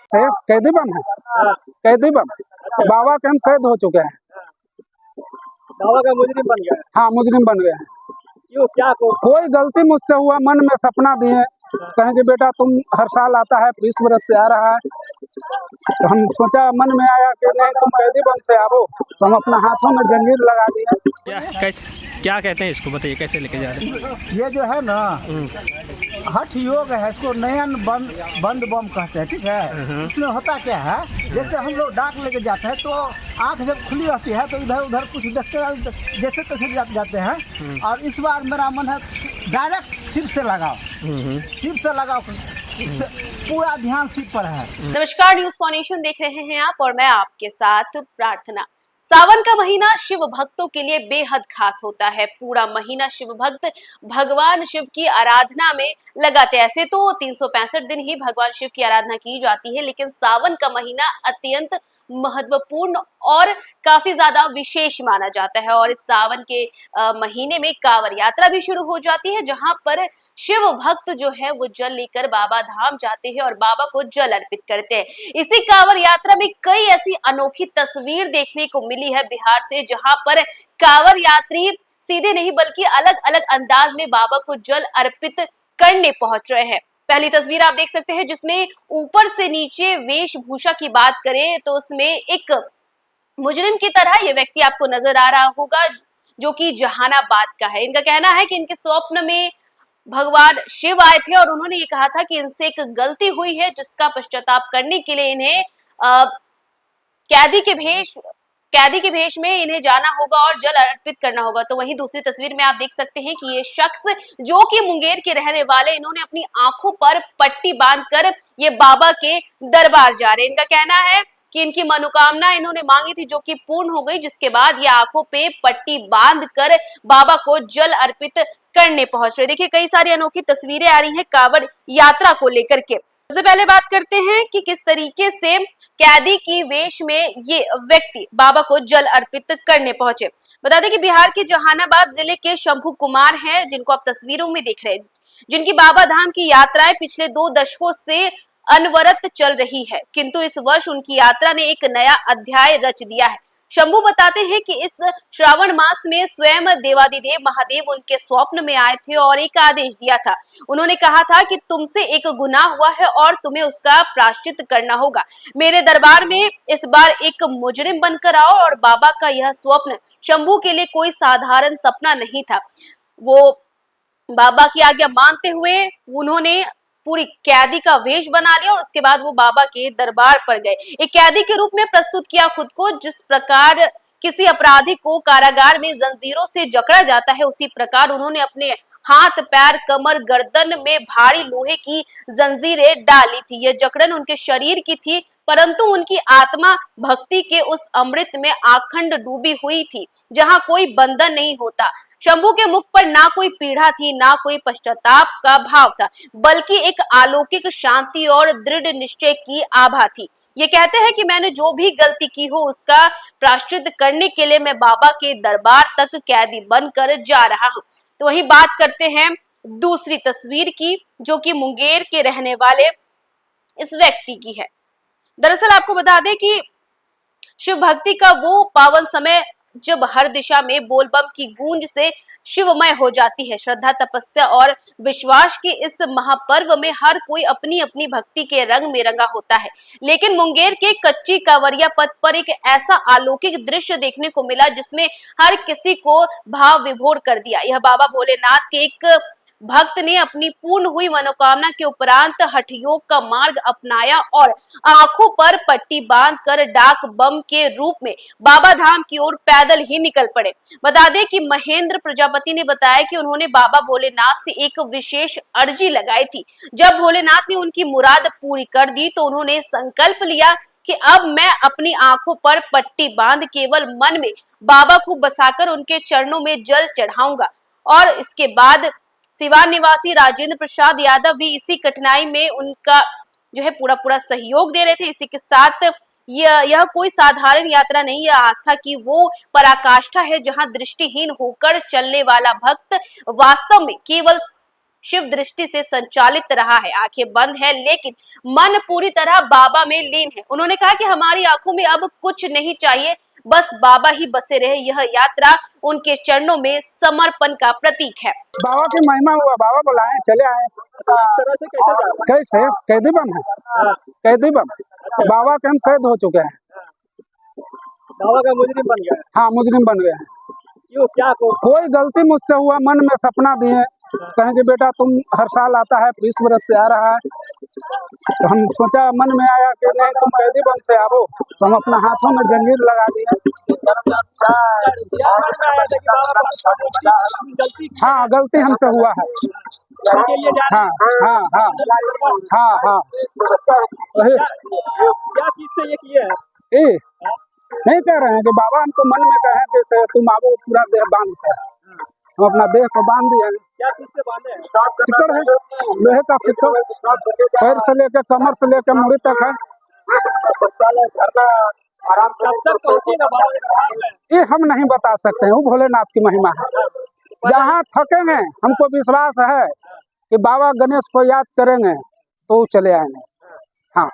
से कैदी बन है, कैदी बन। बाबा के हम कैद हो चुके हैं। बाबा का मुजरिम बन गया है। हाँ, मुजरिम बन गए हैं। क्यों, क्या कोई गलती मुझसे हुआ, मन में सपना दिए, कहें कि बेटा तुम हर साल आता है, 20 बरस से आ रहा है, तो हम सोचा, मन में आया कि नहीं तुम कैदी बन से आओ, तो हम अपना हाथों में जंजीर लगा दिए। क्या कहते हैं इसको, बताइए कैसे लेके जा रहे हैं? ये जो है ना हठ योग है, इसको नयन बंद बम कहते हैं, ठीक है। इसमें होता क्या है, जैसे हम लोग डाक लेके जाते हैं तो आंख जब खुली रहती है तो इधर उधर कुछ देखते जैसे तैसे जाते हैं। और इस बार मेरा मन है डायरेक्ट शिव से लगाओ, शिव से लगाओ, पूरा ध्यान शिव पर है। नमस्कार, न्यूज फॉर्नेशन देख रहे हैं आप और मैं आपके साथ प्रार्थना। सावन का महीना शिव भक्तों के लिए बेहद खास होता है। पूरा महीना शिव भक्त भगवान शिव की आराधना में लगाते हैं। ऐसे तो 365 दिन ही भगवान शिव की आराधना की जाती है, लेकिन सावन का महीना अत्यंत महत्वपूर्ण और काफी ज्यादा विशेष माना जाता है। और इस सावन के महीने में कांवड़ यात्रा भी शुरू हो जाती है, जहां पर शिव भक्त जो है वो जल लेकर बाबा धाम जाते हैं और बाबा को जल अर्पित करते हैं। इसी कांवड़ यात्रा में कई ऐसी अनोखी तस्वीर देखने को मिली है बिहार से, जहां पर कांवड़ यात्री सीधे नहीं बल्कि अलग अलग अंदाज में बाबा को जल अर्पित करने पहुंच रहे हैं। पहली तस्वीर आप देख सकते हैं, जिसमें ऊपर से नीचे वेशभूषा की बात करें तो उसमें एक मुजरिम की तरह ये व्यक्ति आपको नजर आ रहा होगा, जो कि जहानाबाद का है। इनका कहना है कि इनके स्वप्न में भगवान शिव आए थे और उन्होंने ये कहा था कि इनसे एक गलती हुई है, जिसका पश्चाताप करने के लिए इन्हें कैदी के भेष में इन्हें जाना होगा और जल अर्पित करना होगा। तो वहीं दूसरी तस्वीर में आप देख सकते हैं कि ये शख्स जो कि मुंगेर के रहने वाले, इन्होंने अपनी आंखों पर पट्टी बांधकर ये बाबा के दरबार जा रहे हैं। इनका कहना है कि इनकी मनोकामना इन्होंने मांगी थी, जो कि पूर्ण हो गई, जिसके बाद ये आंखों पे पट्टी बांधकर बाबा को जल अर्पित करने पहुंच रहे। देखिए, कई सारी अनोखी तस्वीरें आ रही हैं कांवड़ यात्रा को लेकर के। सबसे पहले बात करते हैं कि किस तरीके से कैदी की वेश में ये व्यक्ति बाबा को जल अर्पित करने पहुंचे। बता दें कि बिहार के जहानाबाद जिले के शंभू कुमार हैं, जिनको आप तस्वीरों में देख रहे हैं, जिनकी बाबा धाम की यात्राएं पिछले 2 दशकों से अनवरत चल रही है, किंतु इस वर्ष उनकी यात्रा ने एक नया अध्याय रच दिया है। शंभू बताते हैं कि इस श्रावण मास में स्वयं देवादिदेव महादेव उनके स्वप्न में आए थे और एक आदेश दिया था। उन्होंने कहा था कि तुमसे एक गुनाह हुआ है और तुम्हें उसका प्रायश्चित करना होगा। मेरे दरबार में इस बार एक मुजरिम बनकर आओ। और बाबा का यह स्वप्न शंभू के लिए कोई साधारण सपना नहीं था। वो बाबा की आज्ञा मानते हुए उन्होंने पूरी कैदी का वेश बना लिया और उसके बाद वो बाबा के दरबार पर गए। एक कैदी के रूप में प्रस्तुत किया खुद को। जिस प्रकार किसी अपराधी को कारागार में जंजीरों से जकड़ा जाता है, उसी प्रकार उन्होंने अपने हाथ, पैर, कमर, गर्दन में भारी लोहे की जंजीरें डाली थी। यह जकड़न उनके शरीर की थी, परंतु उनकी आत्मा भक्ति के उस अमृत में आखंड डूबी हुई थी, जहां कोई बंधन नहीं होता। शंभू के मुख पर ना कोई पीड़ा थी, ना कोई पश्चाताप का भाव था, बल्कि एक अलौकिक शांति और दृढ़ निश्चय की आभा थी। ये कहते हैं कि मैंने जो भी गलती की हो उसका प्रायश्चित करने के लिए मैं बाबा के दरबार तक कैदी बनकर जा रहा हूँ। तो वही बात करते हैं दूसरी तस्वीर की, जो कि मुंगेर के रहने वाले इस व्यक्ति की है। दरअसल आपको बता दें कि शिव भक्ति का वो पावन समय जब हर दिशा में बोलबम की गूंज से शिवमय हो जाती है। श्रद्धा, तपस्या और विश्वास के इस महापर्व में हर कोई अपनी अपनी भक्ति के रंग में रंगा होता है। लेकिन मुंगेर के कच्ची कांवरिया पथ पर एक ऐसा अलौकिक दृश्य देखने को मिला, जिसमें हर किसी को भाव विभोर कर दिया। यह बाबा भोलेनाथ के एक भक्त ने अपनी पूर्ण हुई मनोकामना के उपरांत हठ योग का मार्ग अपनाया और आंखों पर पट्टी बांधकर डाक बम के रूप में बाबा धाम की ओर पैदल ही निकल पड़े। बता दें कि महेंद्र प्रजापति ने बताया कि उन्होंने बाबा भोलेनाथ से एक विशेष अर्जी लगाई थी। जब भोलेनाथ ने उनकी मुराद पूरी कर दी तो उन्होंने संकल्प लिया कि अब मैं अपनी आंखों पर पट्टी बांध केवल मन में बाबा को बसाकर उनके चरणों में जल चढ़ाऊंगा। और इसके बाद सिवान निवासी राजेंद्र प्रसाद यादव भी इसी कठिनाई में उनका जो है पूरा सहयोग दे रहे थे। इसी के साथ यह कोई साधारण यात्रा नहीं, यह आस्था की वो पराकाष्ठा है जहां दृष्टिहीन होकर चलने वाला भक्त वास्तव में केवल शिव दृष्टि से संचालित रहा है। आंखें बंद है लेकिन मन पूरी तरह बाबा में लीन है। उन्होंने कहा कि हमारी आंखों में अब कुछ नहीं चाहिए, बस बाबा ही बसे रहे। यह यात्रा उनके चरणों में समर्पण का प्रतीक है। बाबा की महिमा हुआ, बाबा बुलाए चले आए। तो इस तरह से कैसे जा रहा है? कैसे कैदी बम है, कैदी बम। बाबा के हम कैद हो चुके हैं। बाबा का मुजरिम बन गया है। हाँ, मुजरिम बन गए हैं। क्यों, क्या कोई गलती मुझसे हुआ, मन में सपना दिए, कहें कि बेटा तुम हर साल आता है, 20 बरस से आ रहा है, तो हम सोचा, मन में आया कि नहीं तुम कैदी बन से आओ, तो हम अपना हाथों में जंजीर लगा दिए। हाँ, गलती हमसे हुआ है। हाँ हाँ हाँ हाँ हाँ, क्या चीज से ये किया है? नहीं कह रहे हैं कि बाबा हमको मन में कहे कि तुम आओ, पूरा देह बांध कर, हम अपना देह को बांध दिए हैं। क्या चीज से बांधे हैं? सिकड़ है, लोहे का सिकड़, पैर से लेकर कमर से लेकर मुड़ी तक है। कब तक पहुंचेगा बाबा के दरबार में? ये हम नहीं बता सकते हैं, वो भोलेनाथ की महिमा है। जहाँ थकेंगे, हमको विश्वास है कि बाबा गणेश को याद करेंगे तो वो चले आएंगे। हाँ।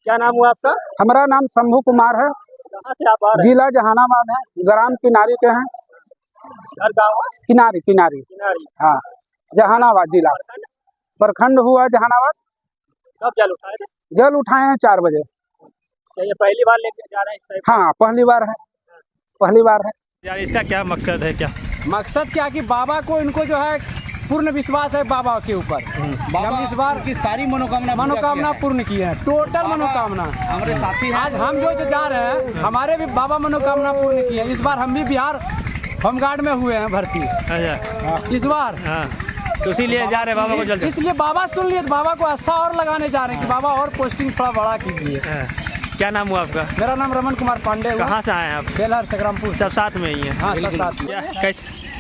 क्या नाम हुआ आपका? हमारा नाम शंभू कुमार है। कहाँ से आप आ रहे हैं? जिला जहानाबाद है, ग्राम किनारी के हैं। हर गाँव किनारी किनारी, किनारी। हाँ, जहानाबाद जिला, प्रखंड हुआ जहानाबाद। कब जल उठाए थे? जल उठाए हैं 4 बजे। क्या ये पहली बार लेके जा रहे हैं इस टाइप? हाँ, पहली बार है, पहली बार है। यार इसका क्या मकसद है? क्या मकसद क्या कि बाबा को, इनको जो है पूर्ण विश्वास है बाबा के ऊपर। हम इस बार की सारी मनोकामना पूर्ण की है, टोटल मनोकामना। हमारे साथी आज हम जो जा रहे हैं, हमारे भी बाबा मनोकामना पूर्ण की है। इस बार हम भी बिहार होमगार्ड में हुए हैं भर्ती। अच्छा, इस बार हाँ, तो इसीलिए जा रहे हैं बाबा को जल्दी। इसलिए बाबा सुन लिए, बाबा को आस्था और लगाने जा रहे हैं कि बाबा और पोस्टिंग थोड़ा बड़ा कीजिए। क्या नाम हुआ आपका? मेरा नाम रमन कुमार पांडे हुआ। कहाँ से आए हैं आप? बेलहर संग्रामपुर। सब साथ में ही हैं? हाँ, सब साथ में।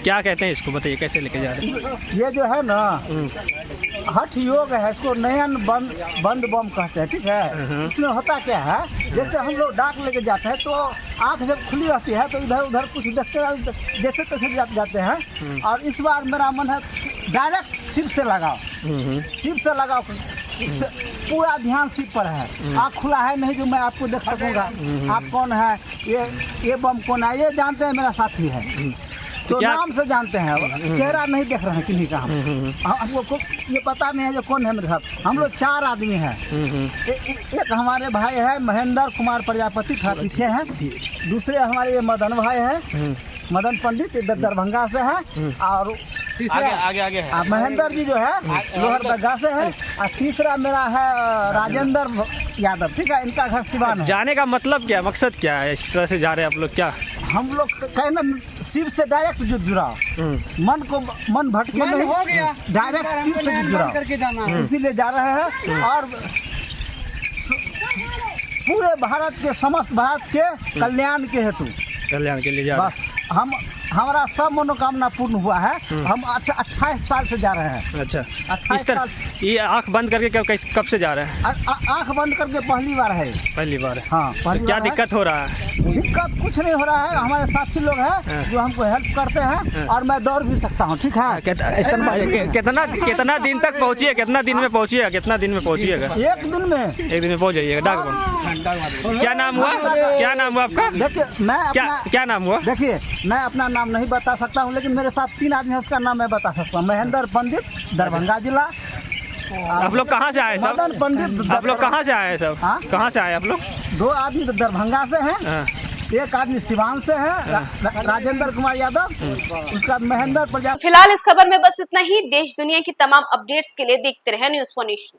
क्या कहते हैं इसको, बताइए कैसे लेके जा रहे हैं? ये जो है ना, हठ योग है, इसको नयन बंद बम कहते हैं, ठीक है। इसमें होता क्या है, जैसे हम लोग डाक लेके जाते हैं तो आंख जब खुली रहती है तो इधर उधर कुछ देखते जैसे तैसे जाते हैं। और इस बार मेरा मन है डायरेक्ट शिव से लगाओ, शिव से लगाओ, पूरा ध्यान शिव पर है। आँख खुला है नहीं जो मैं आपको देख सकूंगा, आप कौन है, ये बम कौन है, ये जानते हैं, मेरा साथी है, तो नाम से जानते हैं, चेहरा नहीं देख रहे हैं किन्हीं का। हमको ये पता नहीं है जो कौन है मेरे साथ। हम लोग 4 आदमी हैं। एक हमारे भाई है महेंद्र कुमार प्रजापति, पीछे हैं। दूसरे हमारे ये मदन भाई है, मदन पंडित, दरभंगा से है। और आगे है महेंद्र जी जो है लोहरदगा से है। और तीसरा मेरा है राजेंद्र यादव, ठीक है, इनका घर सिवान है। जाने का मतलब क्या, मकसद क्या है इस तरह से जा रहे हैं आप लोग? क्या हम लोग कहना शिव से डायरेक्ट जुड़ाओ, मन भटके नहीं, हो गया डायरेक्ट शिव से जुड़ाओ करके जाना है। इसीलिए जा रहे हैं। और पूरे भारत के, समस्त भारत के कल्याण के हेतु, कल्याण के लिए जा रहे बस हमारा सब मनोकामना पूर्ण हुआ है। हम 28 साल से जा रहे हैं। अच्छा, 28 इस तरह ये आंख बंद करके कब से जा रहे हैं? आंख बंद करके पहली बार है। पहली बार है? हाँ, तो क्या दिक्कत हो रहा है? दिक्कत कुछ नहीं हो रहा है। हमारे साथी लोग हैं जो हमको हेल्प करते हैं, और मैं दौड़ भी सकता हूँ, ठीक है। कितना दिन तक पहुँचिए, कितना दिन में पहुँचिएगा? कितना दिन में पहुँचिएगा? 1 दिन में, 1 दिन में पहुँच जाइएगा डाक बम। क्या नाम हुआ, क्या नाम हुआ आपका? देखिए मैं क्या नाम हुआ? देखिए मैं अपना नाम नहीं बता सकता हूँ, लेकिन मेरे साथ 3 आदमी है, उसका नाम मैं बता सकता हूँ। महेंद्र पंडित, दरभंगा जिला। आप लोग कहाँ से आए सब? मदन पंडित। आप लोग कहाँ से आए सब? हाँ? कहाँ से आए आप लोग? 2 आदमी दरभंगा से हैं, एक आदमी सिवान से है, राजेंद्र कुमार यादव, उसका महेंद्र प्रजापति। फिलहाल इस खबर में बस इतना ही। देश दुनिया की तमाम अपडेट्स के लिए देखते रहें न्यूज़4 नेशन।